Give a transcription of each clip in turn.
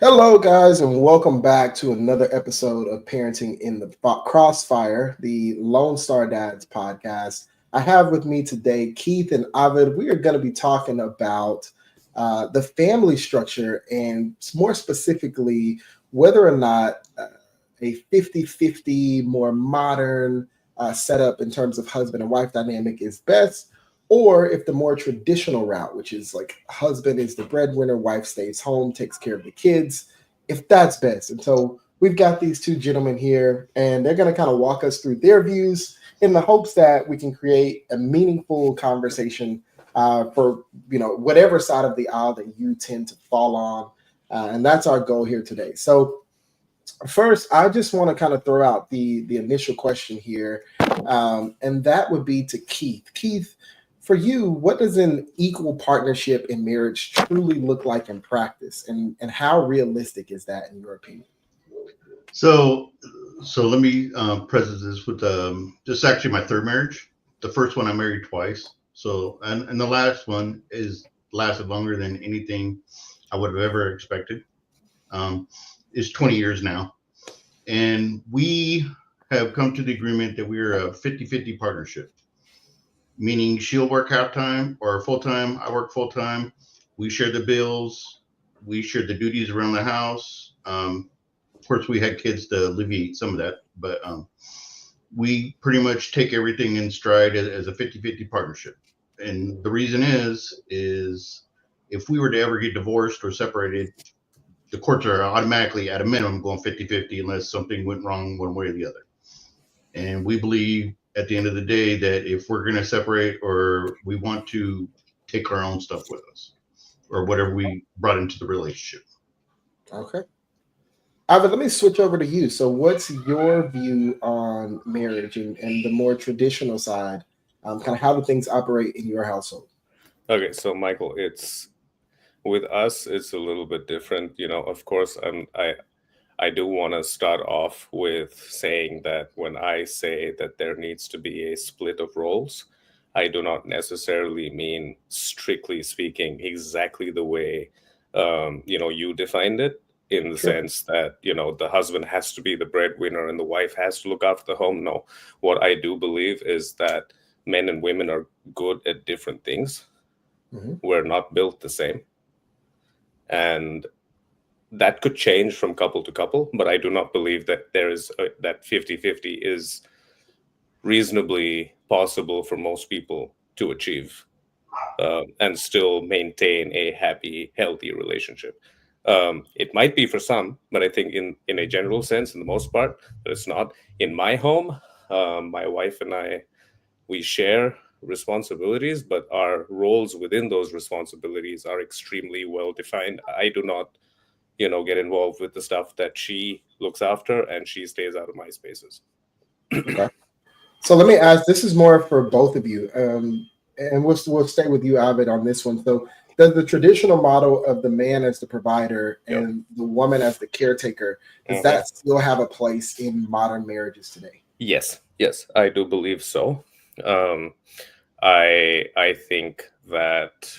Hello, guys, and welcome back to another episode of Parenting in the Crossfire, the Lone Star Dads podcast. I have with me today Keith and Ovid. We are going to be talking about the family structure and more specifically, whether or not a 50-50 more modern setup in terms of husband and wife dynamic is best, or if the more traditional route, which is like husband is the breadwinner, wife stays home, takes care of the kids, if that's best. And so we've got these two gentlemen here, and they're going to kind of walk us through their views in the hopes that we can create a meaningful conversation for whatever side of the aisle that you tend to fall on. And that's our goal here today. So first, I just want to kind of throw out the initial question here, and that would be to Keith. Keith, for you, what does an equal partnership in marriage truly look like in practice, and how realistic is that in your opinion? So let me preface this with this is actually my third marriage. The first one I married twice. So and the last one is lasted longer than anything I would have ever expected. Is 20 years now, and we have come to the agreement that we are a 50-50 partnership, meaning she'll work half time or full time. I work full time. We share the bills. We share the duties around the house. Of course, we had kids to alleviate some of that, but we pretty much take everything in stride as a 50-50 partnership. And the reason is if we were to ever get divorced or separated, the courts are automatically at a minimum going 50-50 unless something went wrong one way or the other. And we believe at the end of the day that if we're going to separate or we want to take our own stuff with us or whatever we brought into the relationship. Okay. Ivan, let me switch over to you. So what's your view on marriage and the more traditional side? Kind of how do things operate in your household? Okay, so Michael, it's with us, it's a little bit different. Of course, I do want to start off with saying that when I say that there needs to be a split of roles, I do not necessarily mean, strictly speaking, exactly the way you defined it, in the Sure. sense that the husband has to be the breadwinner and the wife has to look after the home. No, what I do believe is that men and women are good at different things. Mm-hmm. We're not built the same. And that could change from couple to couple, but I do not believe that that 50-50 is reasonably possible for most people to achieve and still maintain a happy, healthy relationship. It might be for some, but I think in a general sense, in the most part, that it's not. In my home, my wife and I, we share responsibilities, but our roles within those responsibilities are extremely well defined. I do not get involved with the stuff that she looks after, and she stays out of my spaces. Okay. So let me ask, this is more for both of you. And we'll stay with you, Ovid, on this one. So does the traditional model of the man as the provider and the woman as the caretaker, does that still have a place in modern marriages today? Yes, I do believe so. I think that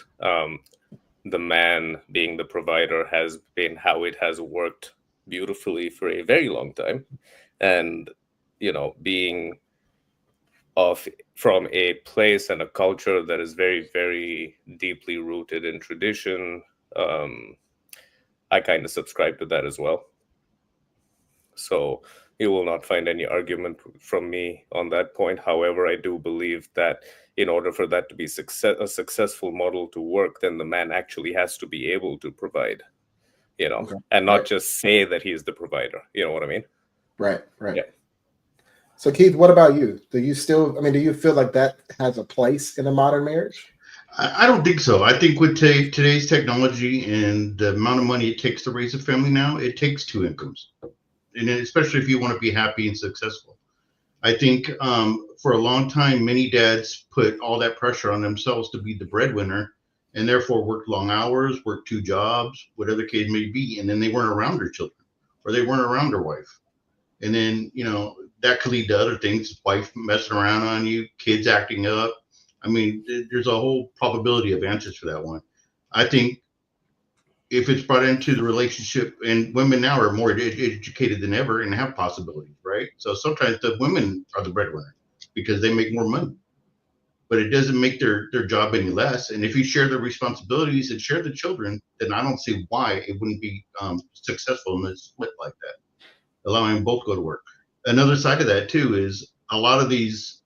the man being the provider has been how it has worked beautifully for a very long time. And, being from a place and a culture that is very, very deeply rooted in tradition, I kind of subscribe to that as well. So you will not find any argument from me on that point. However, I do believe that in order for that to be a successful model to work, then the man actually has to be able to provide, Okay. and not just say that he's the provider. You know what I mean? Right. Yeah. So Keith, what about you? Do you feel like that has a place in a modern marriage? I don't think so. I think with today's technology and the amount of money it takes to raise a family now, it takes two incomes. And especially if you want to be happy and successful. I think for a long time, many dads put all that pressure on themselves to be the breadwinner and therefore worked long hours, worked two jobs, whatever the case may be. And then they weren't around their children or they weren't around their wife. And then, that could lead to other things, wife messing around on you, kids acting up. I mean, there's a whole probability of answers for that one. I think if it's brought into the relationship, and women now are more educated than ever and have possibilities, right? So sometimes the women are the breadwinner because they make more money, but it doesn't make their job any less. And if you share the responsibilities and share the children, then I don't see why it wouldn't be successful in a split like that, allowing them both to go to work. Another side of that too is a lot of these,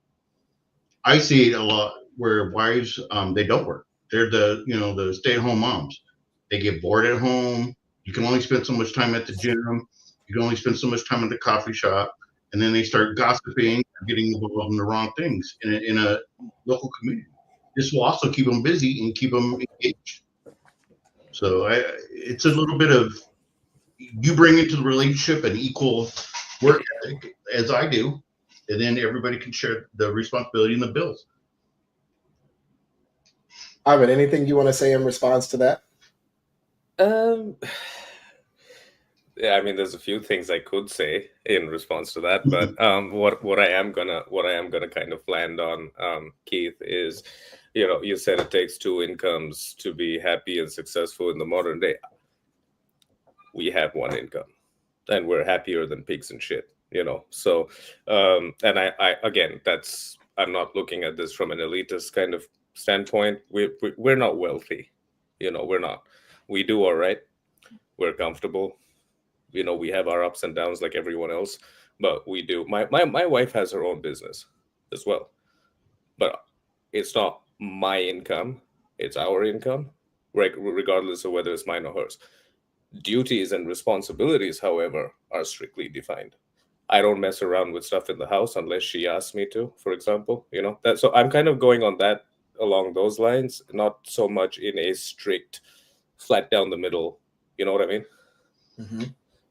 I see it a lot where wives, they don't work. They're the stay-at-home moms. They get bored at home. You can only spend so much time at the gym. You can only spend so much time at the coffee shop, and then they start gossiping, getting involved in the wrong things in a local community. This will also keep them busy and keep them engaged. So it's a little bit of, you bring into the relationship an equal work ethic as I do, and then everybody can share the responsibility and the bills. Ivan, anything you want to say in response to that? Yeah, I mean, there's a few things I could say in response to that, but what I am gonna kind of land on, Keith, is, you said it takes two incomes to be happy and successful in the modern day. We have one income, and we're happier than pigs and shit. So, and I again, I'm not looking at this from an elitist kind of standpoint. We're not wealthy, we're not. We do all right. We're comfortable. We have our ups and downs like everyone else, but we do. My wife has her own business as well, but it's not my income. It's our income, regardless of whether it's mine or hers. Duties and responsibilities, however, are strictly defined. I don't mess around with stuff in the house unless she asks me to, for example, that. So I'm kind of going on that along those lines, not so much in a strict flat down the middle. You know what I mean? Mm-hmm.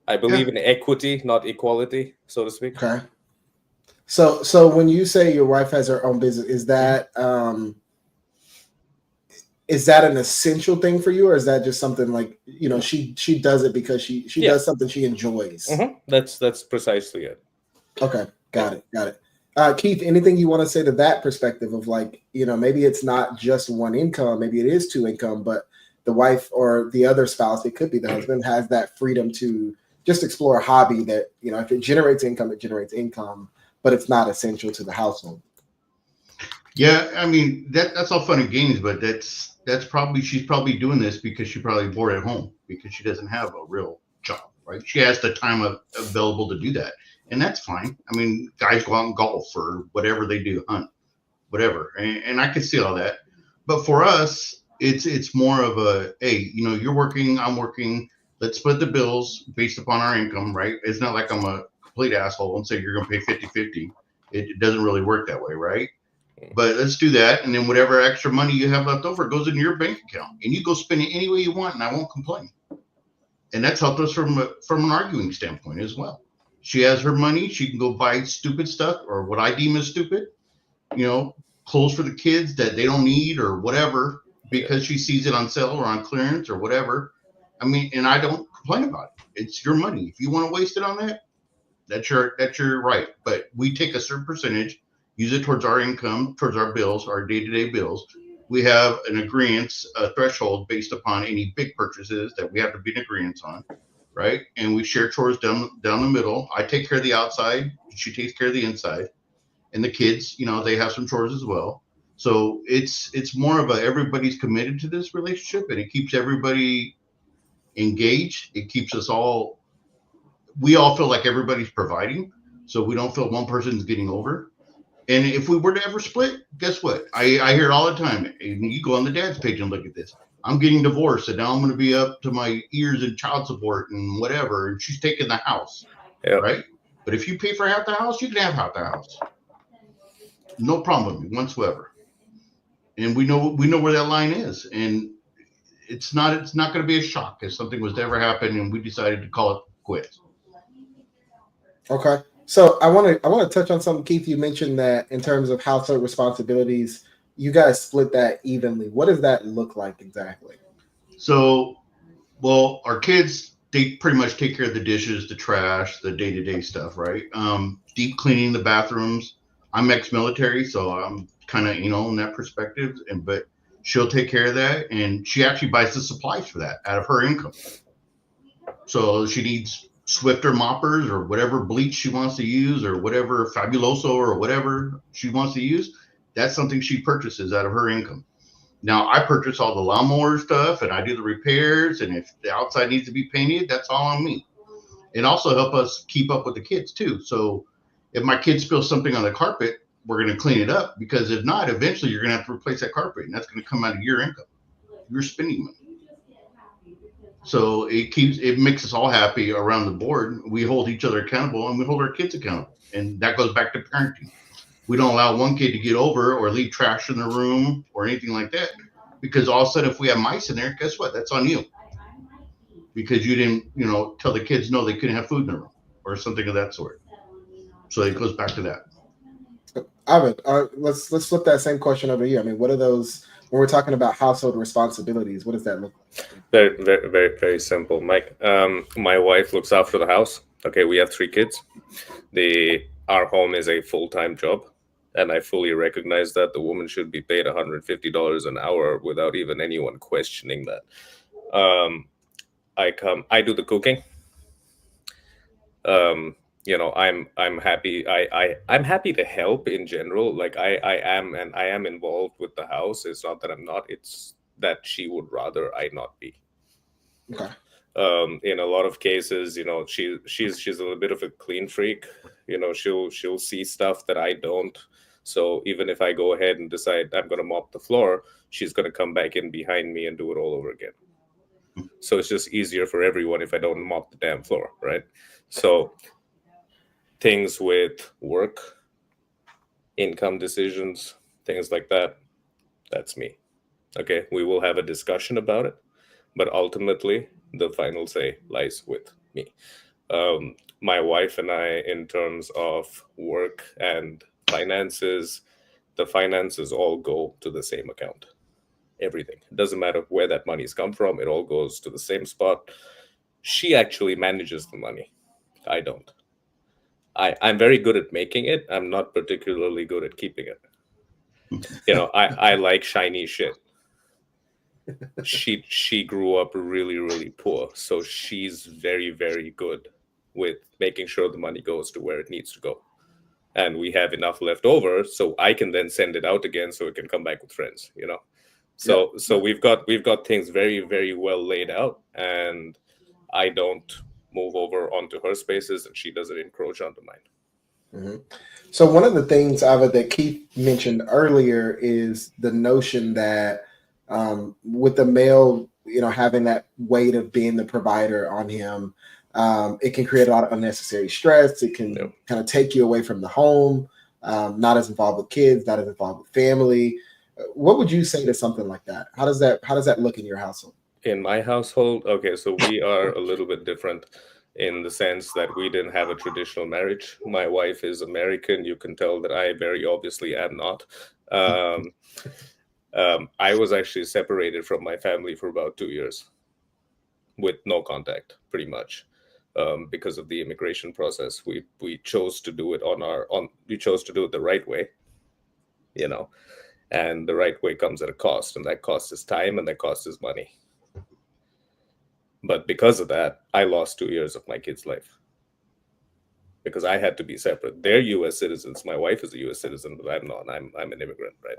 I believe in equity, not equality, so to speak. Okay. So when you say your wife has her own business, is that an essential thing for you, or is that just something like, she does it because she does something she enjoys? Mm-hmm. That's precisely it. Okay, got it. Keith, anything you want to say to that perspective of, like, maybe it's not just one income, maybe it is two income, but the wife or the other spouse, it could be the husband, has that freedom to just explore a hobby that, if it generates income, it generates income, but it's not essential to the household. Yeah, I mean, that's all fun and games, but she's probably doing this because she's probably bored at home because she doesn't have a real job, right? She has the time available to do that, and that's fine. I mean, guys go out and golf or whatever they do, hunt, whatever, and I can see all that. But for us, it's more of a, hey, you're working, I'm working. Let's split the bills based upon our income, right? It's not like I'm a complete asshole and say you're going to pay 50-50. It doesn't really work that way, right? But let's do that. And then whatever extra money you have left over goes into your bank account. And you go spend it any way you want, and I won't complain. And that's helped us from an arguing standpoint as well. She has her money. She can go buy stupid stuff, or what I deem as stupid, clothes for the kids that they don't need or whatever, because she sees it on sale or on clearance or whatever. I mean, and I don't complain about it. It's your money. If you want to waste it on that, that's your right. But we take a certain percentage, use it towards our income, towards our bills, our day-to-day bills. We have an agreement, a threshold based upon any big purchases that we have to be in agreement on, right? And we share chores down the middle. I take care of the outside. She takes care of the inside. And the kids, they have some chores as well. So it's more of everybody's committed to this relationship, and it keeps everybody engaged. It keeps us all, we all feel like everybody's providing, so we don't feel one person's getting over. And if we were to ever split, guess what? I hear it all the time. And you go on the dad's page and look at this. I'm getting divorced, and now I'm going to be up to my ears in child support and whatever. And she's taking the house, right? But if you pay for half the house, you can have half the house. No problem with me whatsoever. And we know where that line is, and it's not going to be a shock if something was to ever happen and we decided to call it quits. Okay. So I want to touch on something, Keith. You mentioned that in terms of household responsibilities, you guys split that evenly. What does that look like exactly? So, well, our kids, they pretty much take care of the dishes, the trash, the day-to-day stuff, right? Deep cleaning the bathrooms. I'm ex-military, so I'm kind of, in that perspective. But she'll take care of that, and she actually buys the supplies for that out of her income. So she needs Swifter moppers or whatever bleach she wants to use, or whatever Fabuloso or whatever she wants to use. That's something she purchases out of her income. Now I purchase all the lawnmower stuff, and I do the repairs, and if the outside needs to be painted, that's all on me. And also help us keep up with the kids too. So if my kids spill something on the carpet, we're going to clean it up, because if not, eventually you're going to have to replace that carpet, and that's going to come out of your income, your spending money. So it makes us all happy around the board. We hold each other accountable, and we hold our kids accountable. And that goes back to parenting. We don't allow one kid to get over or leave trash in the room or anything like that, because all of a sudden, if we have mice in there, guess what? That's on you, because you didn't, tell the kids no, they couldn't have food in the room or something of that sort. So it goes back to that. Ivan, let's flip that same question over here. I mean, what are those, when we're talking about household responsibilities, what does that look like? Very, very, very, very simple, Mike. My wife looks after the house. Okay, we have 3 kids. Our home is a full-time job, and I fully recognize that the woman should be paid $150 an hour without even anyone questioning that. I do the cooking. I'm happy. I'm happy to help in general. Like I am involved with the house. It's not that I'm not. It's that she would rather I not be. Okay. In a lot of cases, she's a little bit of a clean freak. She'll see stuff that I don't. So even if I go ahead and decide I'm going to mop the floor, she's going to come back in behind me and do it all over again. So it's just easier for everyone if I don't mop the damn floor, right? So things with work, income decisions, things like that, that's me. Okay, we will have a discussion about it, but ultimately the final say lies with me. My wife and I, in terms of work and finances, the finances all go to the same account. Everything. It doesn't matter where that money's come from. It all goes to the same spot. She actually manages the money. I don't. I'm very good at making it. I'm not particularly good at keeping it. I like shiny shit. She grew up really, really poor. So she's very, very good with making sure the money goes to where it needs to go. And we have enough left over so I can then send it out again so it can come back with friends, So we've got things very, very well laid out, and I don't move over onto her spaces, and she doesn't encroach onto mine. Mm-hmm. So one of the things, Ava, that Keith mentioned earlier is the notion that with the male, having that weight of being the provider on him, it can create a lot of unnecessary stress. It can kind of take you away from the home, not as involved with kids, not as involved with family. What would you say to something like that? How does that look in your household? In my household, okay, so we are a little bit different in the sense that we didn't have a traditional marriage. My wife is American. You can tell that I very obviously am not. I was actually separated from my family for about 2 years with no contact, pretty much, because of the immigration process. We chose to do it we chose to do it the right way, and the right way comes at a cost, and that cost is time, and that cost is money. But because of that, I lost 2 years of my kid's life because I had to be separate. They're U.S. citizens. My wife is a U.S. citizen, but I'm not. I'm an immigrant, right?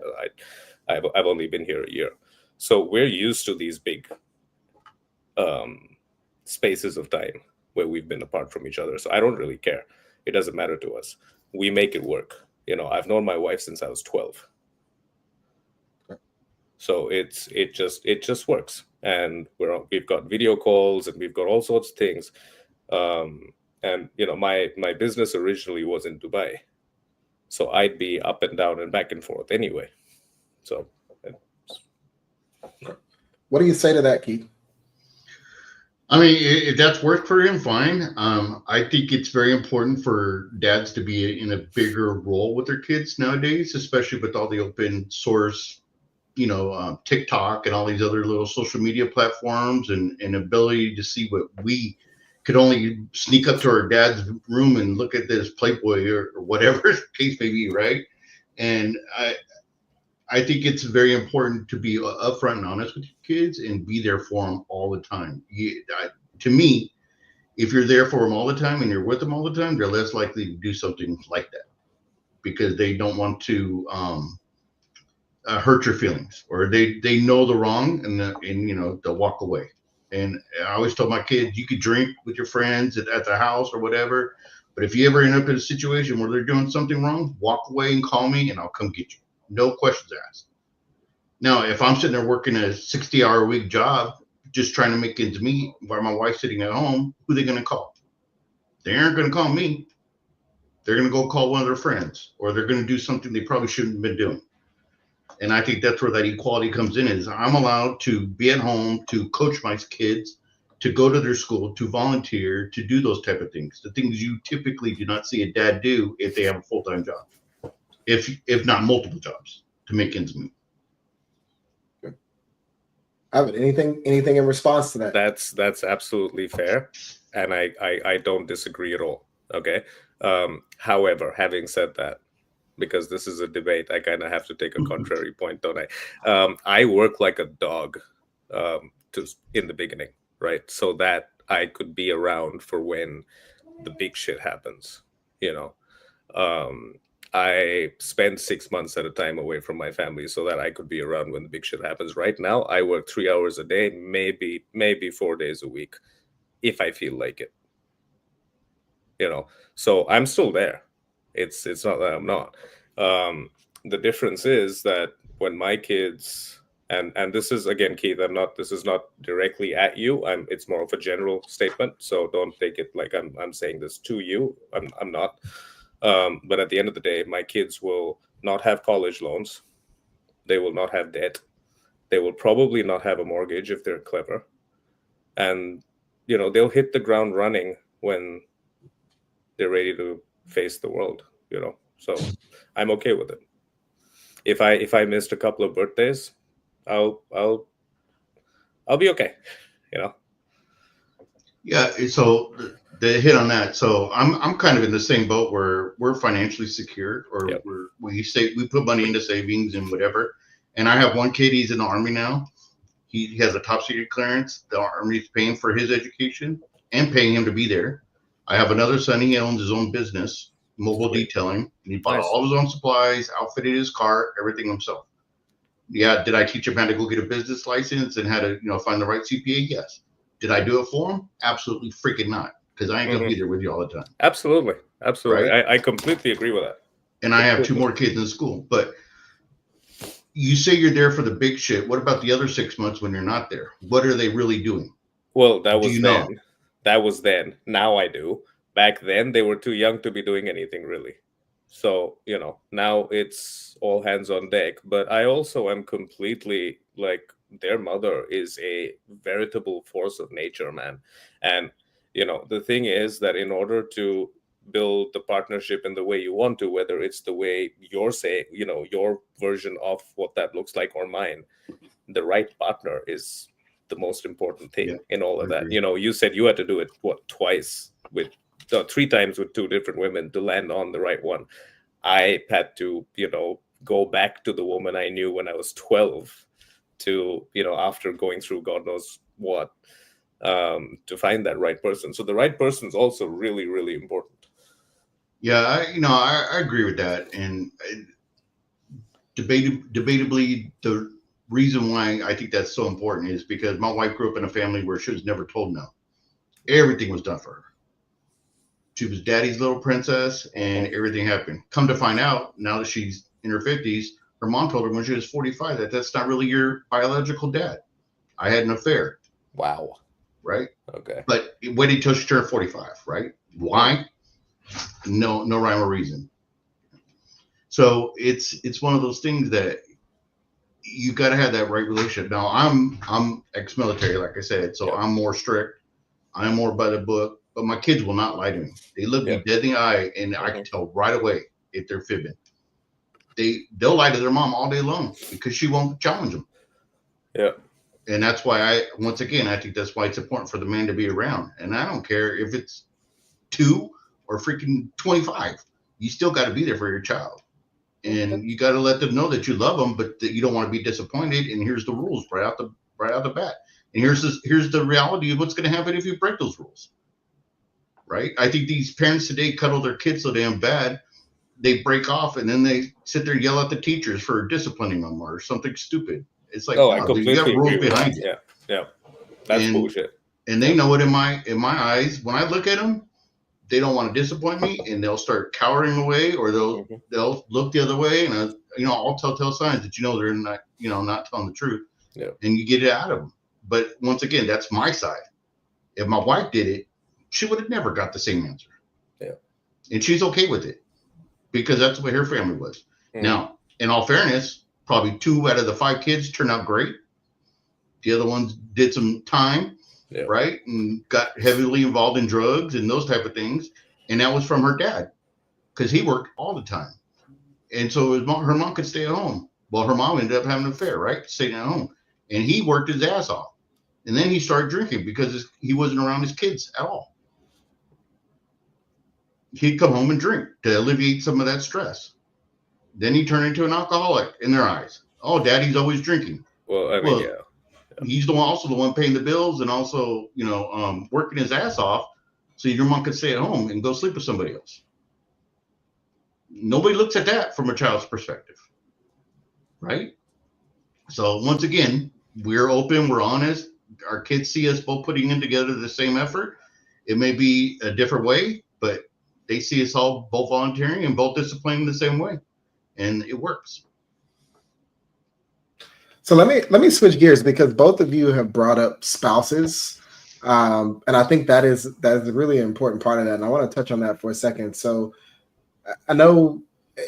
I've only been here a year, so we're used to these big spaces of time where we've been apart from each other. So I don't really care. It doesn't matter to us. We make it work. I've known my wife since I was 12. So it just works, and we've got video calls, and we've got all sorts of things. And my business originally was in Dubai, so I'd be up and down and back and forth anyway. So, what do you say to that, Keith? I mean, if that's worked for him, fine. I think it's very important for dads to be in a bigger role with their kids nowadays, especially with all the open source, TikTok and all these other little social media platforms, and ability to see what we could only sneak up to our dad's room and look at this Playboy or whatever the case may be, right? And I think it's very important to be upfront and honest with your kids and be there for them all the time. To me, if you're there for them all the time and you're with them all the time, they're less likely to do something like that because they don't want to hurt your feelings, or they know the wrong and they'll walk away. And I always tell my kids, you could drink with your friends at the house or whatever, but if you ever end up in a situation where they're doing something wrong, walk away and call me and I'll come get you. No questions asked. Now, if I'm sitting there working a 60-hour-a-week job, just trying to make ends meet while my wife's sitting at home, who are they going to call? They aren't going to call me. They're going to go call one of their friends, or they're going to do something they probably shouldn't have been doing. And I think that's where that equality comes in, is I'm allowed to be at home, to coach my kids, to go to their school, to volunteer, to do those type of things. The things you typically do not see a dad do if they have a full-time job. If not multiple jobs to make ends meet. Evan, anything in response to that? That's absolutely fair, and I don't disagree at all. Okay. However, having said that, because this is a debate, I kind of have to take a contrary point, don't I? I work like a dog in the beginning, right? So that I could be around for when the big shit happens, I spend 6 months at a time away from my family so that I could be around when the big shit happens. Right now, I work 3 hours a day, maybe 4 days a week, if I feel like it. So I'm still there. It's not that I'm not. The difference is that when my kids, and this is, again, Keith, this is not directly at you. It's more of a general statement. So don't take it like I'm saying this to you. I'm not. But at the end of the day, my kids will not have college loans. They will not have debt. They will probably not have a mortgage if they're clever. And, they'll hit the ground running when they're ready to face the world, So I'm okay with it. If I missed a couple of birthdays, I'll be okay, Yeah, so the hit on that. So I'm kind of in the same boat where we're financially secure, or Yep. we put money into savings and whatever. And I have one kid, he's in the Army now. He has a top secret clearance. The Army's paying for his education and paying him to be there. I have another son, he owns his own business, mobile detailing, and he bought Nice. all his own supplies, outfitted his car, everything himself. Yeah, did I teach him how to go get a business license and how to find the right CPA? Yes. Did I do it for him? Absolutely freaking not, because I ain't gonna be there with you all the time. Absolutely. Right? I completely agree with that. And I have 2 more kids in school. But you say you're there for the big shit. What about the other 6 months when you're not there? What are they really doing? Well, that was you then. know? That was then. Now I do. Back then, they were too young to be doing anything really. So, now it's all hands on deck. But I also am completely like, their mother is a veritable force of nature, man. And, the thing is that in order to build the partnership in the way you want to, whether it's the way you're saying, your version of what that looks like or mine, the right partner is the most important thing in all of that. You said you had to do it, twice with 3 times with 2 different women to land on the right one. I had to, go back to the woman I knew when I was 12 to, after going through God knows what, to find that right person. So the right person is also really, really important. Yeah, I agree with that. And debatably, the reason why I think that's so important is because my wife grew up in a family where she was never told no. Everything was done for her. She was daddy's little princess, and everything happened. Come to find out, now that she's in her 50s, her mom told her when she was 45 that that's not really your biological dad. I had an affair. Wow. Right? Okay. But wait until she turned 45, right? Why? No rhyme or reason. So it's one of those things that you got to have that right relationship. Now I'm ex-military, like I said, so I'm more strict. I'm more by the book, but my kids will not lie to me. They look me dead in the eye, and I can tell right away if they're fibbing. They'll lie to their mom all day long because she won't challenge them. Yeah. And that's why I think that's why it's important for the man to be around. And I don't care if it's 2 or freaking 25. You still got to be there for your child. And you got to let them know that you love them, but that you don't want to be disappointed. And here's the rules right out the bat. And here's the reality of what's going to happen if you break those rules. Right? I think these parents today cuddle their kids so damn bad, they break off, and then they sit there and yell at the teachers for disciplining them or something stupid. It's like, I completely you got rules agree with behind that. it. Yeah, that's bullshit. And they know it in my eyes. When I look at them, they don't want to disappoint me, and they'll start cowering away, or they'll look the other way, and all telltale signs that they're not telling the truth. Yeah. And you get it out of them. But once again, that's my side. If my wife did it, she would have never got the same answer. Yeah. And she's okay with it because that's what her family was. Mm. Now, in all fairness, probably 2 out of the 5 kids turned out great. The other ones did some time, right? And got heavily involved in drugs and those type of things. And that was from her dad because he worked all the time. And so her mom could stay at home. Well, her mom ended up having an affair, right? Staying at home. And he worked his ass off. And then he started drinking because he wasn't around his kids at all. He'd come home and drink to alleviate some of that stress. Then he turned into an alcoholic in their eyes. Oh, daddy's always drinking. Well, I mean, He's also the one paying the bills and also, working his ass off so your mom could stay at home and go sleep with somebody else. Nobody looks at that from a child's perspective, right? So once again, we're open, we're honest. Our kids see us both putting in together the same effort. It may be a different way, but they see us all both volunteering and both disciplining the same way, and it works. So let me switch gears because both of you have brought up spouses, and I think that is a really important part of that, and I want to touch on that for a second. So I know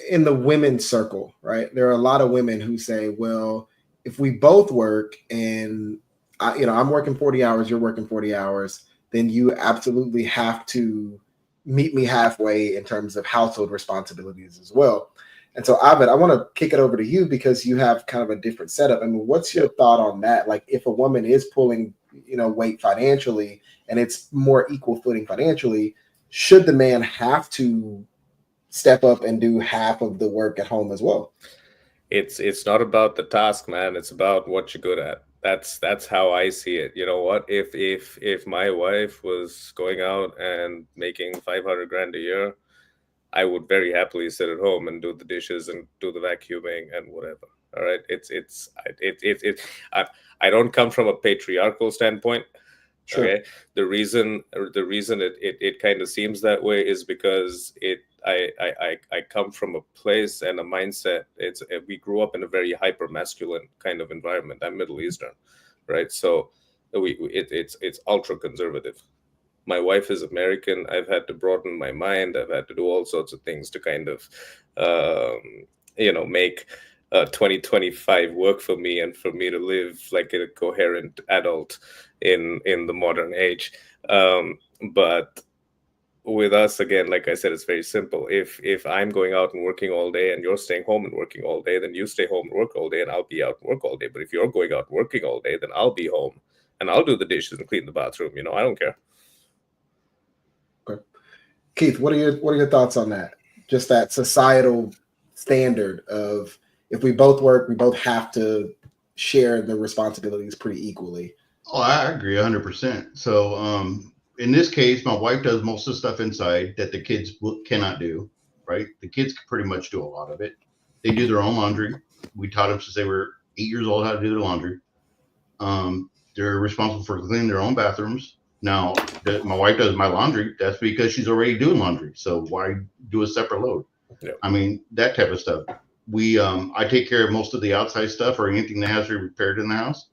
in the women's circle, right, there are a lot of women who say, well, if we both work and I'm working 40 hours, you're working 40 hours, then you absolutely have to meet me halfway in terms of household responsibilities as well. And so, Ovid, I want to kick it over to you because you have kind of a different setup. I mean, what's your thought on that? Like, if a woman is pulling, weight financially and it's more equal footing financially, should the man have to step up and do half of the work at home as well? It's not about the task, man. It's about what you're good at. That's how I see it. You know what? If my wife was going out and making 500 grand a year, I would very happily sit at home and do the dishes and do the vacuuming and whatever. All right. I don't come from a patriarchal standpoint. Sure. Okay. The reason it kind of seems that way is because I come from a place and a mindset. We grew up in a very hyper masculine kind of environment. I'm Middle Eastern, right? So it's ultra conservative. My wife is American. I've had to broaden my mind. I've had to do all sorts of things to kind of, make 2025 work for me and for me to live like a coherent adult in the modern age. But with us, again, like I said, it's very simple. If I'm going out and working all day and you're staying home and working all day, then you stay home and work all day and I'll be out and work all day. But if you're going out and working all day, then I'll be home and I'll do the dishes and clean the bathroom. I don't care. Okay. Keith, what are your thoughts on that? Just that societal standard of if we both work, we both have to share the responsibilities pretty equally. Oh, I agree 100%. So in this case, my wife does most of the stuff inside that the kids cannot do, right? The kids can pretty much do a lot of it. They do their own laundry. We taught them since they were 8 years old how to do their laundry. They're responsible for cleaning their own bathrooms. Now, my wife does my laundry. That's because she's already doing laundry. So why do a separate load? Yeah. I mean, that type of stuff. I take care of most of the outside stuff or anything that has to be repaired in the house,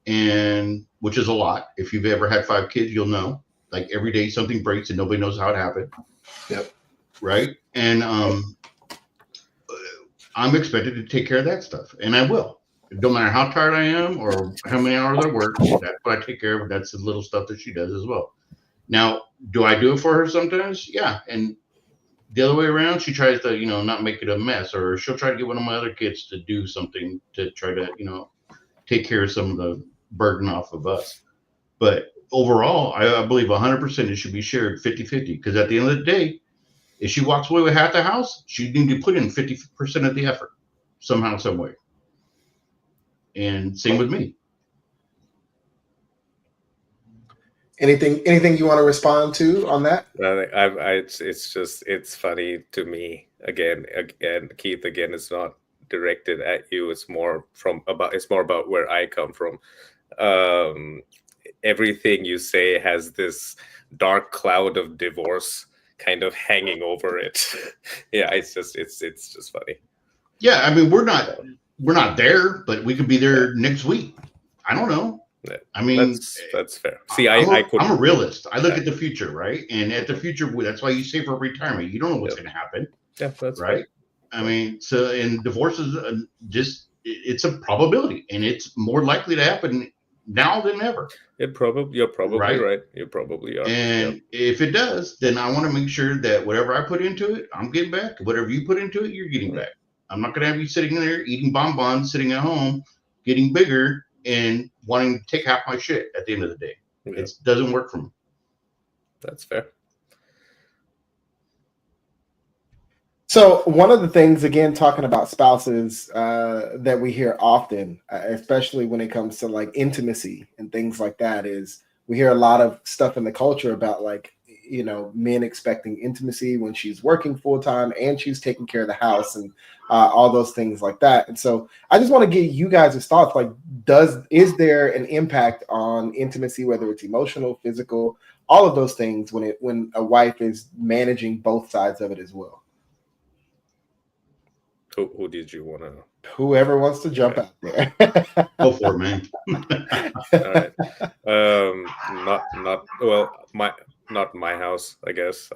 and which is a lot. If you've ever had 5 kids, you'll know. Like every day something breaks and nobody knows how it happened. Yep. Right. And I'm expected to take care of that stuff, and I will. No matter how tired I am or how many hours I work, that's what I take care of. That's the little stuff that she does as well. Now, do I do it for her sometimes? Yeah. And the other way around, she tries to, not make it a mess, or she'll try to get one of my other kids to do something to try to, take care of some of the burden off of us. But overall, I believe 100% it should be shared 50-50, because at the end of the day, If she walks away with half the house, she need to put in 50% of the effort somehow, some way. And same with me. Anything you want to respond to on that? It's funny to me. Again, Keith. Again, it's not directed at you. It's more about where I come from. Everything you say has this dark cloud of divorce kind of hanging over it. Yeah, it's just funny. Yeah, I mean, we're not there, but we could be there next week. I don't know. Yeah, I mean, that's fair. See, I'm couldn't. a realist. I look at the future, right? And at the future, that's why you save for retirement. You don't know what's going to happen. Yeah, that's right. I mean, so and divorce is it's a probability, and it's more likely to happen now than ever. You're probably right. You probably are. And if it does, then I want to make sure that whatever I put into it, I'm getting back. Whatever you put into it, you're getting back. I'm not going to have you sitting there eating bonbons, sitting at home, getting bigger, and wanting to take half my shit at the end of the day. Yeah. It doesn't work for me. That's fair. So one of the things, again, talking about spouses that we hear often, especially when it comes to like intimacy and things like that, is we hear a lot of stuff in the culture about like, you know, men expecting intimacy when she's working full time and she's taking care of the house and all those things like that. And so I just want to get you guys' thoughts. Like, is there an impact on intimacy, whether it's emotional, physical, all of those things when a wife is managing both sides of it as well? Who did you want to? Whoever wants to jump out there. Go for it, man. All right. Not my house, I guess.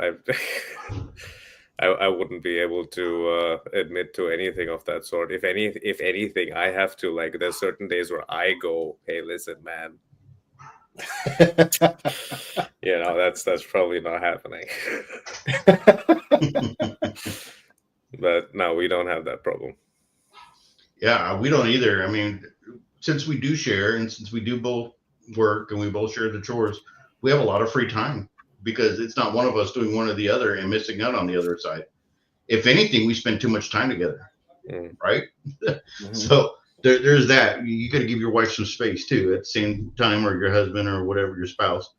I wouldn't be able to admit to anything of that sort. If anything, I have to, like, there's certain days where I go, hey, listen, man. You know, that's probably not happening. But no, we don't have that problem. Yeah, we don't either. I mean, since we do share and since we do both work and we both share the chores, we have a lot of free time because it's not one of us doing one or the other and missing out on the other side. If anything, we spend too much time together, right? Mm-hmm. So there's that. You got to give your wife some space too at the same time, or your husband or whatever, your spouse.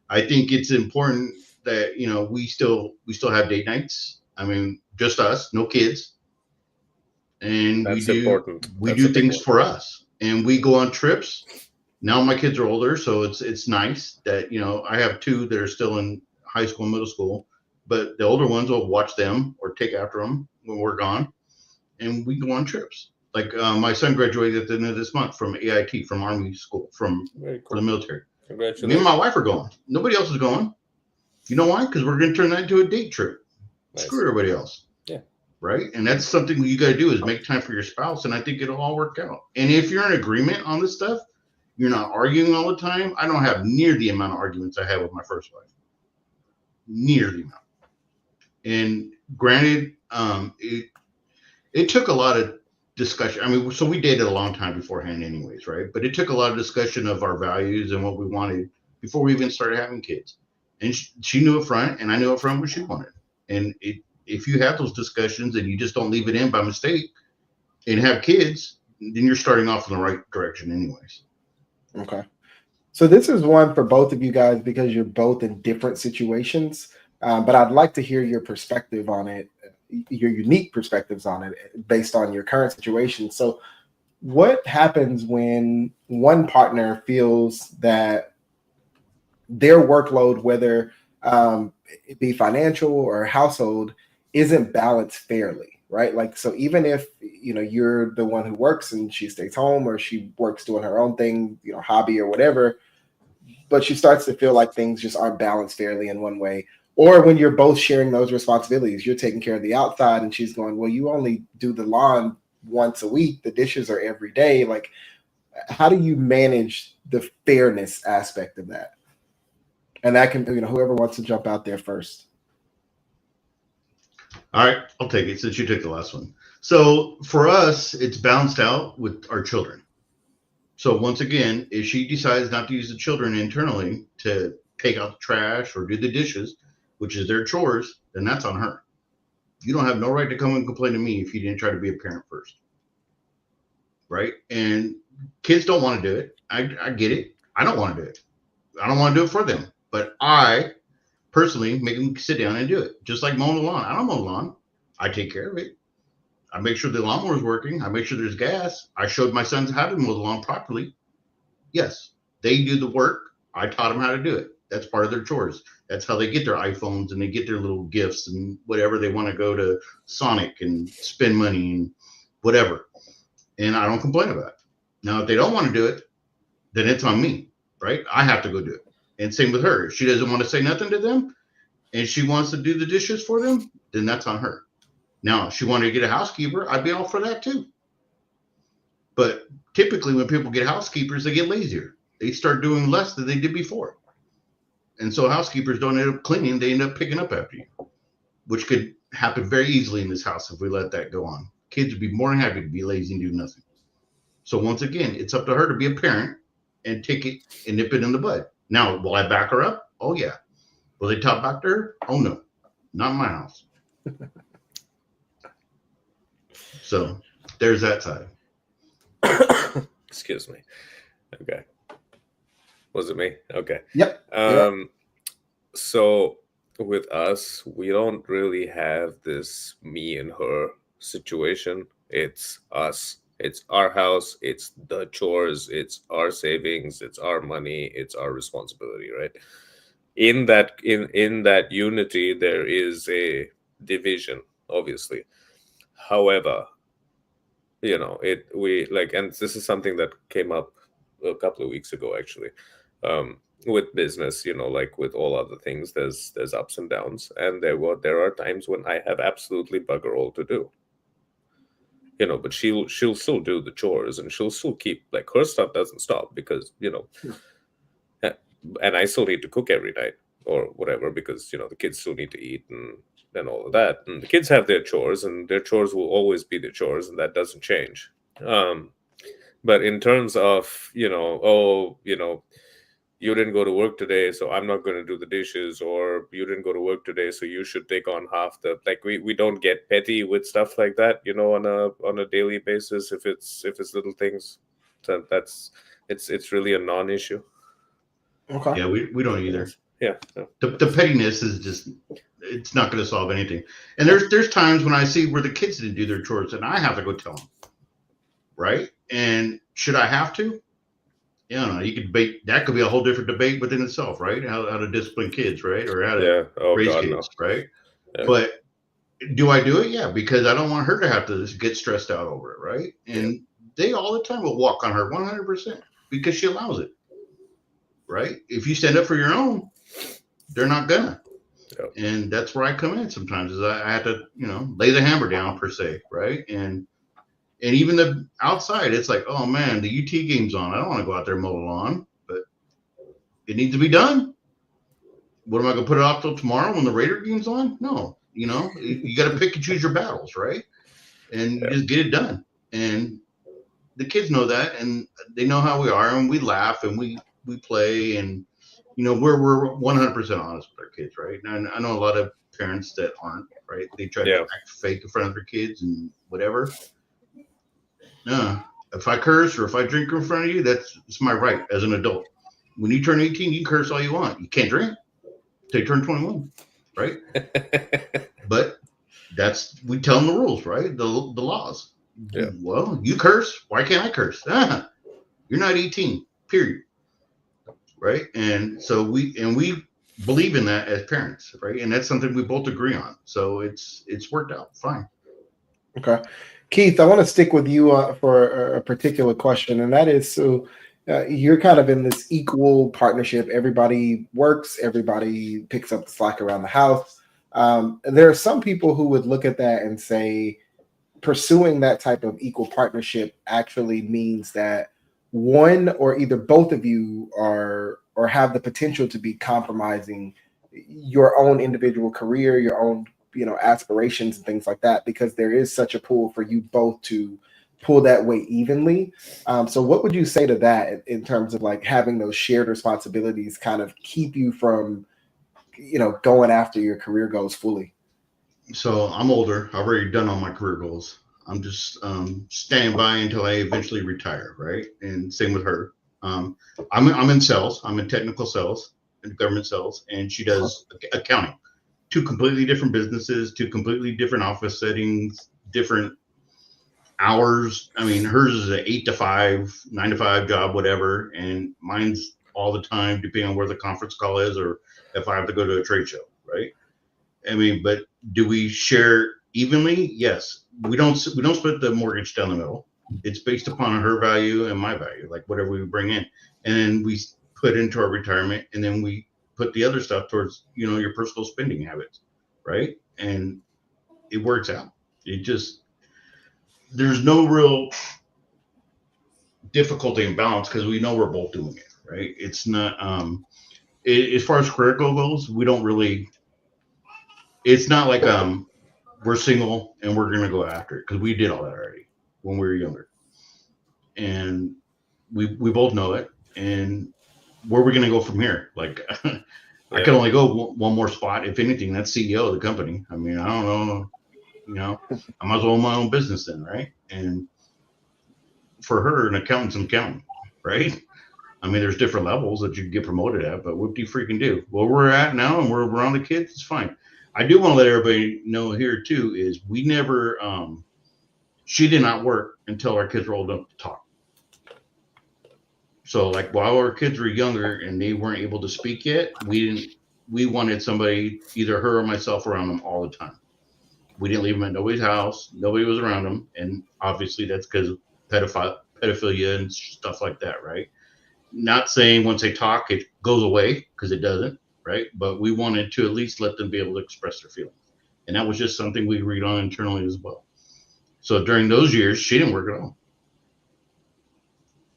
I think it's important that, you know, we still have date nights. I mean, just us, no kids. And that's we do things for us. And we go on trips. Now my kids are older, so it's nice that, you know, I have two that are still in high school and middle school, but the older ones will watch them or take after them when we're gone. And we go on trips. Like my son graduated at the end of this month from AIT, from Army school, for the military. Congratulations. Me and my wife are going. Nobody else is going. You know why? Because we're going to turn that into a date trip. Nice. Screw everybody else. Yeah. Right. And that's something you got to do is make time for your spouse. And I think it'll all work out. And if you're in agreement on this stuff, you're not arguing all the time. I don't have near the amount of arguments I had with my first wife. Near the amount. And granted, it took a lot of discussion. I mean, so we dated a long time beforehand anyways, right? But it took a lot of discussion of our values and what we wanted before we even started having kids. And she knew up front, and I knew up front what she wanted. And if you have those discussions and you just don't leave it in by mistake and have kids, then you're starting off in the right direction anyways. Okay. So this is one for both of you guys because you're both in different situations. But I'd like to hear your perspective on it, your unique perspectives on it based on your current situation. So what happens when one partner feels that their workload, whether it be financial or household, isn't balanced fairly, right? Like, so even if, you know, you're the one who works and she stays home, or she works doing her own thing, you know, hobby or whatever, but she starts to feel like things just aren't balanced fairly in one way. Or when you're both sharing those responsibilities, you're taking care of the outside and she's going, well, you only do the lawn once a week. The dishes are every day. Like, how do you manage the fairness aspect of that? And that can, you know, whoever wants to jump out there first. All right, I'll take it since you took the last one. So for us, it's balanced out with our children. So once again, if she decides not to use the children internally to take out the trash or do the dishes, which is their chores, then that's on her. You don't have no right to come and complain to me if you didn't try to be a parent first. Right? And kids don't want to do it. I get it. I don't want to do it. I don't want to do it for them. But I personally make them sit down and do it. Just like mowing the lawn. I don't mow the lawn. I take care of it. I make sure the lawnmower is working. I make sure there's gas. I showed my sons how to mow the lawn properly. Yes, they do the work. I taught them how to do it. That's part of their chores. That's how they get their iPhones and they get their little gifts and whatever they want to go to Sonic and spend money and whatever. And I don't complain about it. Now, if they don't want to do it, then it's on me, right? I have to go do it. And same with her. If she doesn't want to say nothing to them and she wants to do the dishes for them, then that's on her. Now, if she wanted to get a housekeeper, I'd be all for that too. But typically when people get housekeepers, they get lazier. They start doing less than they did before. And so housekeepers don't end up cleaning, they end up picking up after you, which could happen very easily in this house if we let that go on. Kids would be more than happy to be lazy and do nothing. So once again, it's up to her to be a parent and take it and nip it in the bud. Now, will I back her up? Oh, yeah. Will they talk back to her? Oh, no. Not in my house. So there's that side. Excuse me. Okay. Was it me? Okay. Yep. So with us, we don't really have this me and her situation. It's us. It's our house. It's the chores. It's our savings. It's our money. It's our responsibility, right? In that unity, there is a division, obviously. However, and this is something that came up a couple of weeks ago, actually, with business, like with all other things, there's ups and downs. And there are times when I have absolutely bugger all to do, but she'll still do the chores and she'll still keep, like, her stuff doesn't stop because, and I still need to cook every night or whatever, because, the kids still need to eat and all of that. And the kids have their chores and their chores will always be their chores, and that doesn't change. But in terms of, you didn't go to work today, so I'm not going to do the dishes, or you didn't go to work today, so you should take on half the, like, we don't get petty with stuff like that, on a daily basis. If it's little things, so it's really a non-issue. Okay. Yeah, we don't either. Yeah. The pettiness is just, it's not going to solve anything. And there's times when I see where the kids didn't do their chores and I have to go tell them, right? And should I have to? Yeah, no, you could debate. That could be a whole different debate within itself, right? How to discipline kids, right? Or how to raise kids, no. Right? Yeah. But do I do it? Yeah, because I don't want her to have to get stressed out over it, right? And they all the time will walk on her 100% because she allows it, right? If you stand up for your own, they're not gonna. Yep. And that's where I come in sometimes, is I have to, lay the hammer down per se, right? And even the outside, it's like, oh man, the UT game's on. I don't want to go out there and mow the lawn, but it needs to be done. What am I going to put it off till tomorrow when the Raider game's on? No, you got to pick and choose your battles, right? And just get it done. And the kids know that, and they know how we are, and we laugh and we play, and we're 100% honest with our kids, right? And I know a lot of parents that aren't, right? They try to act fake in front of their kids and whatever. No, if I curse or if I drink in front of you, it's my right as an adult. When you turn 18, you can curse all you want. You can't drink until you turn 21, right? But we tell them the rules, right? The laws. Yeah. Well, you curse. Why can't I curse? You're not 18, period. Right? And so we believe in that as parents, right? And that's something we both agree on. So it's worked out fine. Okay. Keith, I want to stick with you for a particular question, and that is, so you're kind of in this equal partnership. Everybody works, everybody picks up the slack around the house. There are some people who would look at that and say pursuing that type of equal partnership actually means that one or either both of you are or have the potential to be compromising your own individual career, your own aspirations and things like that, because there is such a pull for you both to pull that weight evenly. So what would you say to that in terms of like having those shared responsibilities kind of keep you from, going after your career goals fully? So I'm older. I've already done all my career goals. I'm just standing by until I eventually retire, right? And same with her. Um, I'm in sales. I'm in technical sales and government sales, and she does accounting. Two completely different businesses, two completely different office settings, different hours. I mean, hers is an 8 to 5, 9 to 5 job, whatever, and mine's all the time, depending on where the conference call is or if I have to go to a trade show, right? I mean, but do we share evenly? Yes. We don't split the mortgage down the middle. It's based upon her value and my value, like whatever we bring in, and then we put into our retirement, and then we put the other stuff towards your personal spending habits, right? And it works out. It just there's no real difficulty and balance because we know we're both doing it, right? It's not as far as career goals, we don't really. It's not like we're single and we're gonna go after it because we did all that already when we were younger, and we both know it. And where are we gonna go from here? Like, I can only go one more spot. If anything, that's CEO of the company. I mean, I don't know. I might as well own my own business then, right? And for her, an accountant's an accountant, right? I mean, there's different levels that you can get promoted at, but what do you freaking do? Where we're at now and we're around the kids, it's fine. I do want to let everybody know here too is we never she did not work until our kids were old enough to talk. So like while our kids were younger and they weren't able to speak yet, we wanted somebody, either her or myself, around them all the time. We didn't leave them at nobody's house. Nobody was around them. And obviously that's because of pedophilia and stuff like that, right? Not saying once they talk it goes away, because it doesn't, right? But we wanted to at least let them be able to express their feelings. And that was just something we agreed on internally as well. So during those years, she didn't work at all.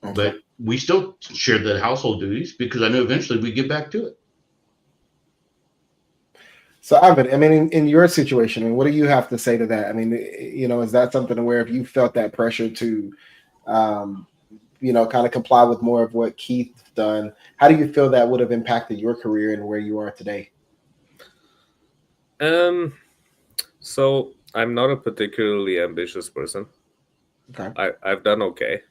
Okay. But we still shared the household duties because I knew eventually we'd get back to it. So, Ivan, I mean, in your situation, what do you have to say to that? I mean, is that something where if you felt that pressure to, kind of comply with more of what Keith done, how do you feel that would have impacted your career and where you are today? So I'm not a particularly ambitious person. Okay. I've done okay.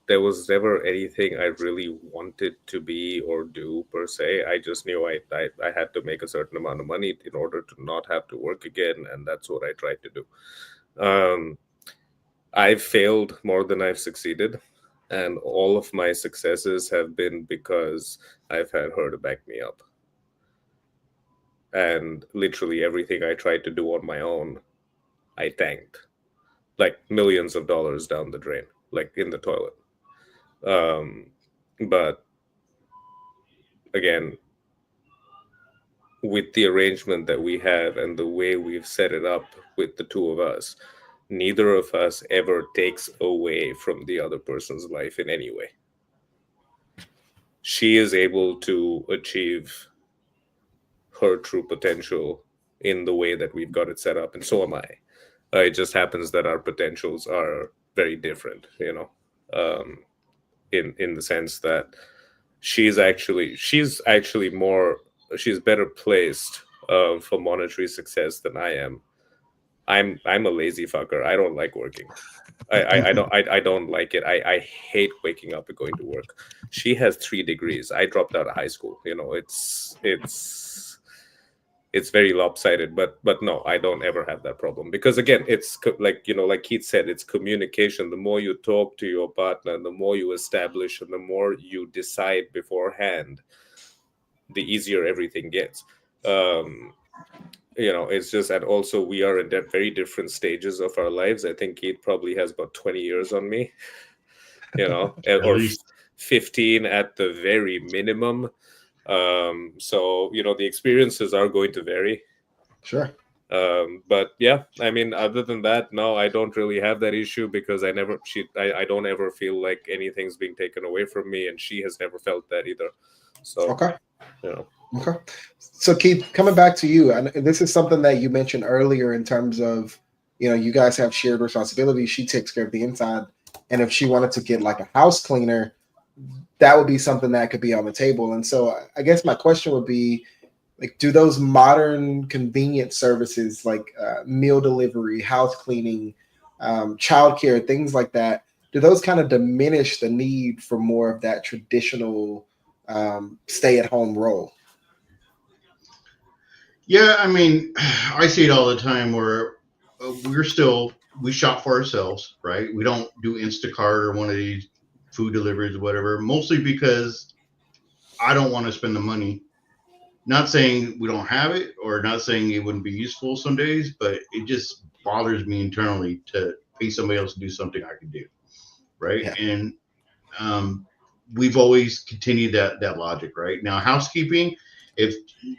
There was never anything I really wanted to be or do per se. I just knew I had to make a certain amount of money in order to not have to work again. And that's what I tried to do. I've failed more than I've succeeded. And all of my successes have been because I've had her to back me up. And literally everything I tried to do on my own, I tanked. Like millions of dollars down the drain, like in the toilet. But again, with the arrangement that we have and the way we've set it up with the two of us, neither of us ever takes away from the other person's life in any way. She is able to achieve her true potential in the way that we've got it set up, and so am I. It just happens that our potentials are very different, in the sense that she's better placed for monetary success than I am. I'm a lazy fucker. I don't like working. I don't like it. I hate waking up and going to work. She has 3 degrees. I dropped out of high school. It's very lopsided, but no, I don't ever have that problem, because again, it's like Keith said, it's communication. The more you talk to your partner, the more you establish and the more you decide beforehand, the easier everything gets. It's just that also we are in very different stages of our lives. I think Keith probably has about 20 years on me, or least 15 at the very minimum. So the experiences are going to vary. Sure. But yeah, I mean, other than that, no, I don't really have that issue, because I don't ever feel like anything's being taken away from me, and she has never felt that either. So okay. Okay. So Keith, coming back to you, and this is something that you mentioned earlier in terms of, you guys have shared responsibilities. She takes care of the inside, and if she wanted to get like a house cleaner, that would be something that could be on the table. And so I guess my question would be, like, do those modern convenient services like meal delivery, house cleaning, childcare, things like that, do those kind of diminish the need for more of that traditional stay-at-home role? Yeah, I mean, I see it all the time where we shop for ourselves, right? We don't do Instacart or one of these food deliveries or whatever, mostly because I don't want to spend the money. Not saying we don't have it or not saying it wouldn't be useful some days, but it just bothers me internally to pay somebody else to do something I can do, right? Yeah. And um, we've always continued that logic, right? Now, housekeeping, if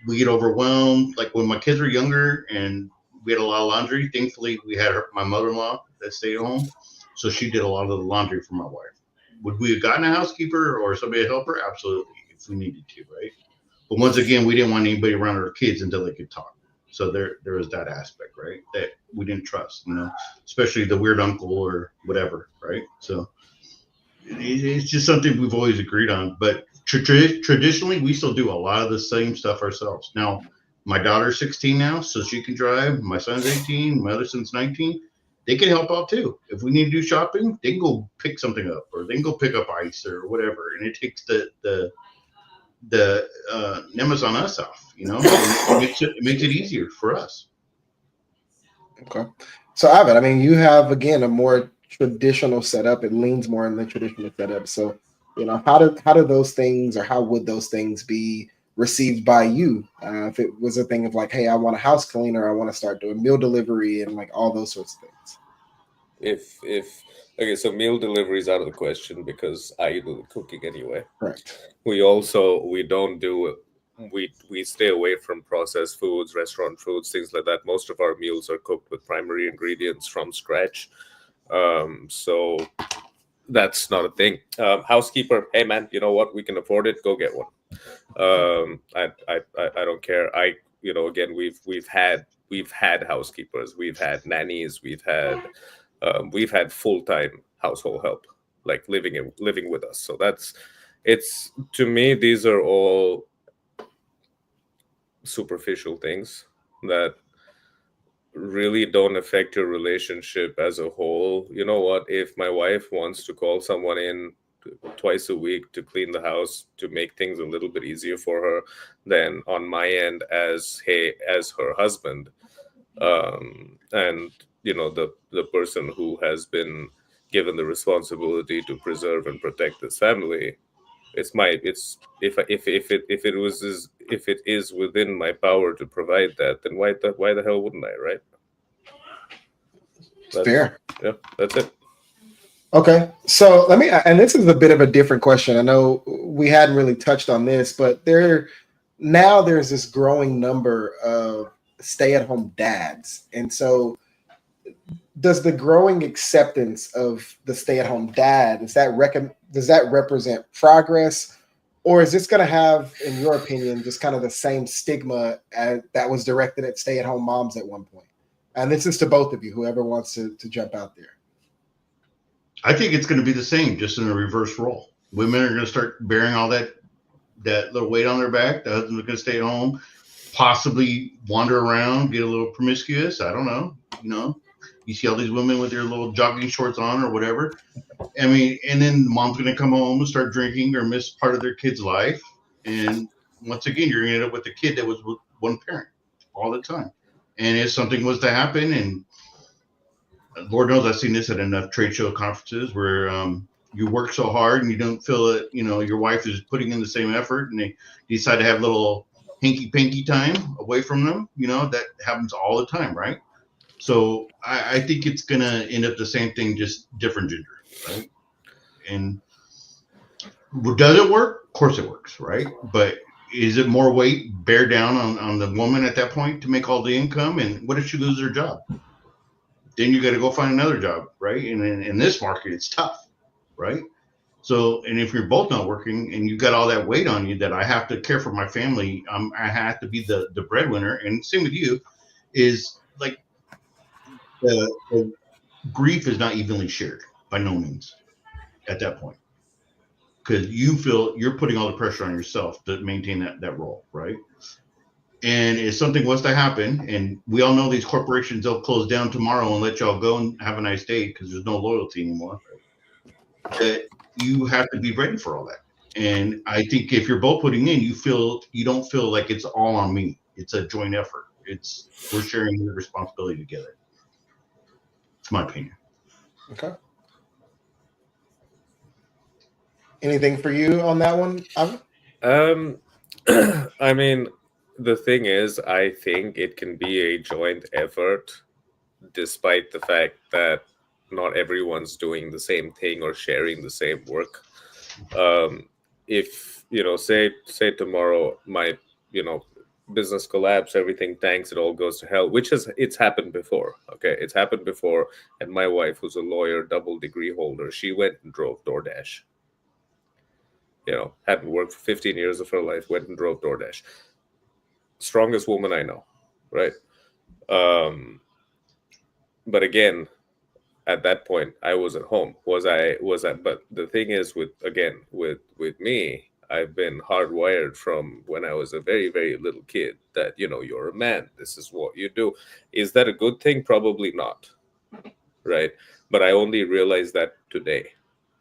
we get overwhelmed, like when my kids were younger and we had a lot of laundry, thankfully we had my mother-in-law that stayed at home, so she did a lot of the laundry for my wife. Would we have gotten a housekeeper or somebody to help her? Absolutely, if we needed to, right? But once again, we didn't want anybody around our kids until they could talk. So there was that aspect, right? That we didn't trust, especially the weird uncle or whatever, right? So it's just something we've always agreed on. But traditionally, we still do a lot of the same stuff ourselves. Now, my daughter's 16 now, so she can drive. My son's 18. My other son's 19. They can help out too. If we need to do shopping, they can go pick something up, or they can go pick up ice or whatever. And it takes the nemesis on us off, and it makes it easier for us. Okay. So, Ivan, I mean, you have, again, a more traditional setup. It leans more in the traditional setup. So, how do those things, or how would those things be received by you? If it was a thing of like, hey, I want a house cleaner, I want to start doing meal delivery and like all those sorts of things. If okay, so meal delivery is out of the question because I do the cooking anyway. Correct. We don't do we stay away from processed foods, restaurant foods, things like that. Most of our meals are cooked with primary ingredients from scratch. So that's not a thing. Housekeeper, hey man, you know what? We can afford it. Go get one. I don't care. Again, we've had housekeepers, we've had nannies, we've had full-time household help, like living with us. So it's to me, these are all superficial things that really don't affect your relationship as a whole. You know what? If my wife wants to call someone in twice a week to clean the house to make things a little bit easier for her, then on my end as her husband, and the person who has been given the responsibility to preserve and protect this family, if it is within my power to provide that, then why the hell wouldn't I, right? Fair. Yeah, that's it. Okay, so and this is a bit of a different question. I know we hadn't really touched on this, but there's this growing number of stay-at-home dads. And so does the growing acceptance of the stay-at-home dad, does that represent progress? Or is this going to have, in your opinion, just kind of the same stigma that was directed at stay-at-home moms at one point? And this is to both of you, whoever wants to jump out there. I think it's going to be the same, just in a reverse role. Women are going to start bearing all that little weight on their back. The husband's going to stay at home, possibly wander around, get a little promiscuous. I don't know. You see all these women with their little jogging shorts on or whatever. I mean, and then mom's going to come home and start drinking or miss part of their kid's life. And once again, you're going to end up with a kid that was with one parent all the time. And if something was to happen, and Lord knows I've seen this at enough trade show conferences where you work so hard and you don't feel that, your wife is putting in the same effort, and they decide to have little hanky-panky time away from them. That happens all the time, right? So I think it's going to end up the same thing, just different gender, right? And does it work? Of course it works, right? But is it more weight bear down on the woman at that point to make all the income? And what if she loses her job? Then you got to go find another job, right? And in this market, it's tough, right? So, and if you're both not working and you got all that weight on you that I have to care for my family, I have to be the breadwinner. And same with you, is like the grief is not evenly shared by no means at that point, because you feel you're putting all the pressure on yourself to maintain that role, right? And if something was to happen, and we all know these corporations, they'll close down tomorrow and let y'all go and have a nice day because there's no loyalty anymore, that you have to be ready for all that. And I think if you're both putting in, you don't feel like it's all on me. It's a joint effort. We're sharing the responsibility together. It's my opinion. Okay. Anything for you on that one, Ivan? I mean, the thing is, I think it can be a joint effort, despite the fact that not everyone's doing the same thing or sharing the same work. If say tomorrow my business collapse, everything tanks, it all goes to hell, which it's happened before. Okay, it's happened before, and my wife, who's a lawyer, double degree holder, she went and drove DoorDash. Hadn't worked for 15 years of her life, went and drove DoorDash. Strongest woman I know, right? But again, at that point, I was at home. Was I? But the thing is, with me, I've been hardwired from when I was a very, very little kid that, you're a man. This is what you do. Is that a good thing? Probably not. Right. But I only realized that today,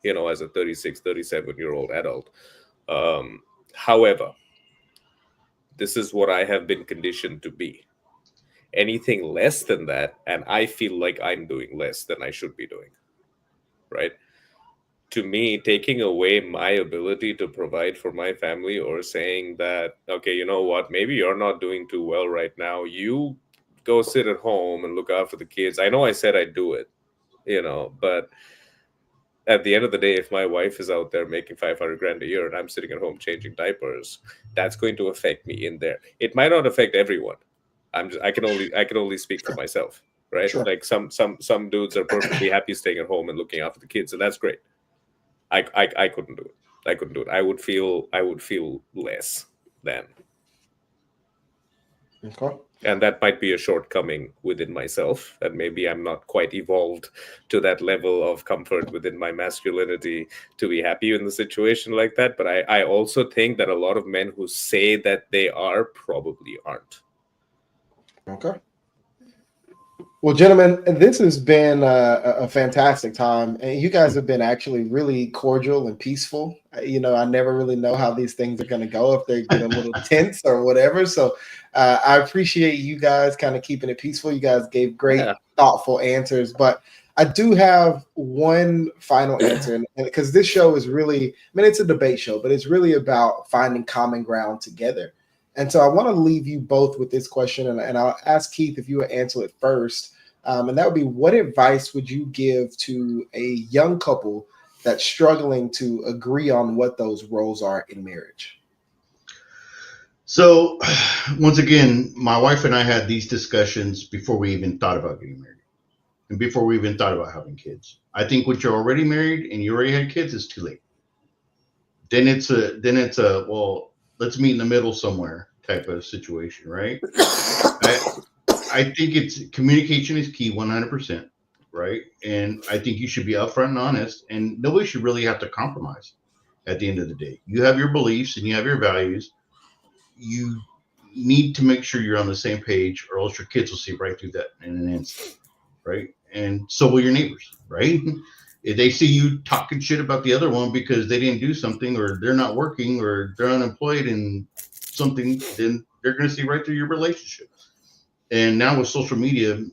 as a 36, 37-year-old adult. However, this is what I have been conditioned to be. Anything less than that, and I feel like I'm doing less than I should be doing. Right? To me, taking away my ability to provide for my family, or saying that, okay, you know what, maybe you're not doing too well right now. You go sit at home and look out for the kids. I know I said I'd do it, but at the end of the day, if my wife is out there making 500 grand a year and I'm sitting at home changing diapers, that's going to affect me in there. It might not affect everyone. I can only speak for myself, right? Sure. Like some dudes are perfectly happy staying at home and looking after the kids, and that's great. I couldn't do it. I couldn't do it. I would feel less than. Okay. And that might be a shortcoming within myself, and maybe I'm not quite evolved to that level of comfort within my masculinity to be happy in the situation like that. But I also think that a lot of men who say that they are probably aren't. Okay. Well, gentlemen, this has been a fantastic time, and you guys have been actually really cordial and peaceful. I never really know how these things are going to go, if they get a little tense or whatever. So I appreciate you guys kind of keeping it peaceful. You guys gave great, thoughtful answers, but I do have one final answer, and because this show is really, it's a debate show, but it's really about finding common ground together. And so I want to leave you both with this question, and I'll ask Keith if you would answer it first. And that would be, what advice would you give to a young couple that's struggling to agree on what those roles are in marriage? So, once again, my wife and I had these discussions before we even thought about getting married, and before we even thought about having kids. I think when you're already married and you already had kids, it's too late. Then it's a well, let's meet in the middle somewhere type of situation, right? I think communication is key, 100%, right? And I think you should be upfront and honest, and nobody should really have to compromise at the end of the day. You have your beliefs and you have your values. You need to make sure you're on the same page, or else your kids will see right through that in an instant, right? And so will your neighbors, right? If they see you talking shit about the other one because they didn't do something, or they're not working, or they're unemployed and something, then they're going to see right through your relationship. And now with social media,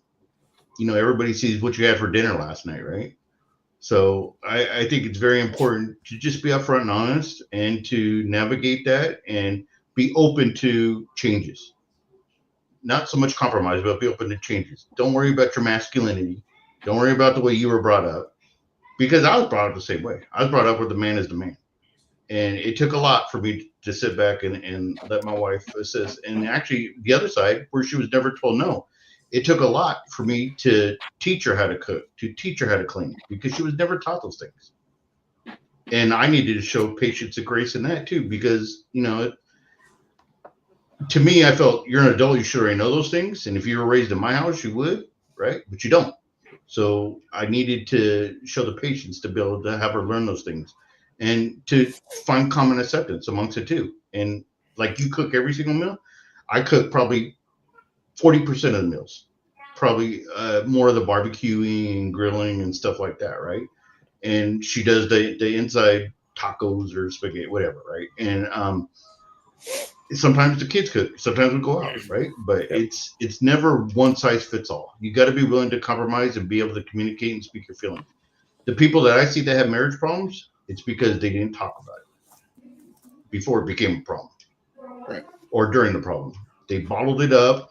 everybody sees what you had for dinner last night, right? So I think it's very important to just be upfront and honest, and to navigate that and be open to changes. Not so much compromise, but be open to changes. Don't worry about your masculinity. Don't worry about the way you were brought up. Because I was brought up the same way. I was brought up where the man is the man. And it took a lot for me to sit back and let my wife assist. And actually, the other side, where she was never told no, it took a lot for me to teach her how to cook, to teach her how to clean, because she was never taught those things. And I needed to show patience and grace in that too, because, to me, I felt, you're an adult, you should already know those things. And if you were raised in my house, you would, right? But you don't. So I needed to show the patience to be able to have her learn those things, and to find common acceptance amongst it too. And like, you cook every single meal, I cook probably 40% of the meals, probably more of the barbecuing and grilling and stuff like that, right? And she does the inside tacos or spaghetti, whatever, right? And sometimes the kids cook, sometimes we go out, right? But Yep. it's never one size fits all. You got to be willing to compromise and be able to communicate and speak your feelings. The people that I see that have marriage problems, it's because they didn't talk about it before it became a problem, Right. or during the problem. They bottled it up.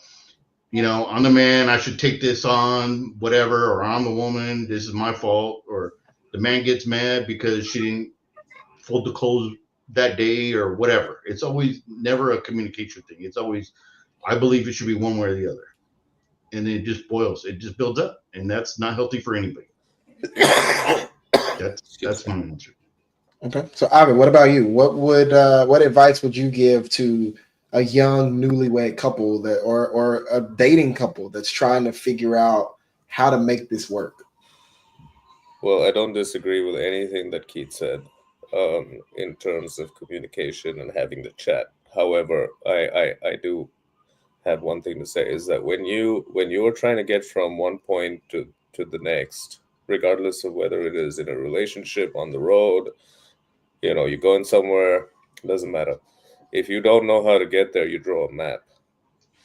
You know, I'm the man, I should take this on, whatever, or I'm the woman, this is my fault, or the man gets mad because she didn't fold the clothes that day or whatever. It's always never a communication thing. It's always, I believe it should be one way or the other. And then it just boils, it just builds up, and that's not healthy for anybody. That's my answer. Okay. So Ivan, what about you? What advice would you give to a young newlywed couple that or a dating couple that's trying to figure out how to make this work? Well, I don't disagree with anything that Keith said in terms of communication and having the chat. However, I do have one thing to say, is that when you are trying to get from one point to the next, regardless of whether it is in a relationship, on the road, you're going somewhere, doesn't matter. If you don't know how to get there, you draw a map,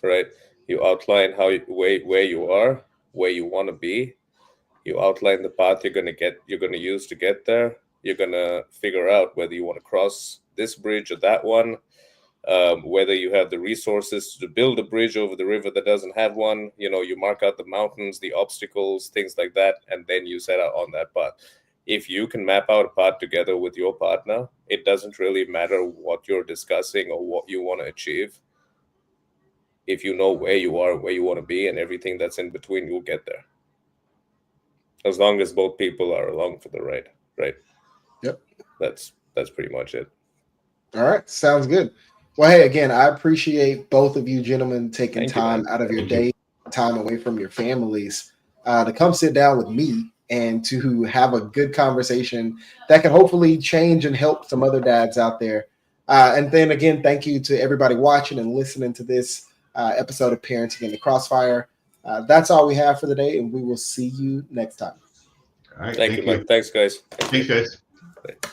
right? You outline where you are, where you want to be. You outline the path you're going to use to get there. You're going to figure out whether you want to cross this bridge or that one, whether you have the resources to build a bridge over the river that doesn't have one. You mark out the mountains, the obstacles, things like that, and then you set out on that path. If you can map out a path together with your partner, it doesn't really matter what you're discussing or what you want to achieve. If you know where you are, where you want to be, and everything that's in between, you'll get there. As long as both people are along for the ride, right? Yep. That's pretty much it. All right. Sounds good. Well, hey, again, I appreciate both of you gentlemen taking time out of your day, time away from your families, to come sit down with me and to have a good conversation that can hopefully change and help some other dads out there. And then again, thank you to everybody watching and listening to this episode of Parenting in the Crossfire. That's all we have for the day, and we will see you next time. All right. Thank you, Mike. Thanks, guys. Thanks, guys. Bye.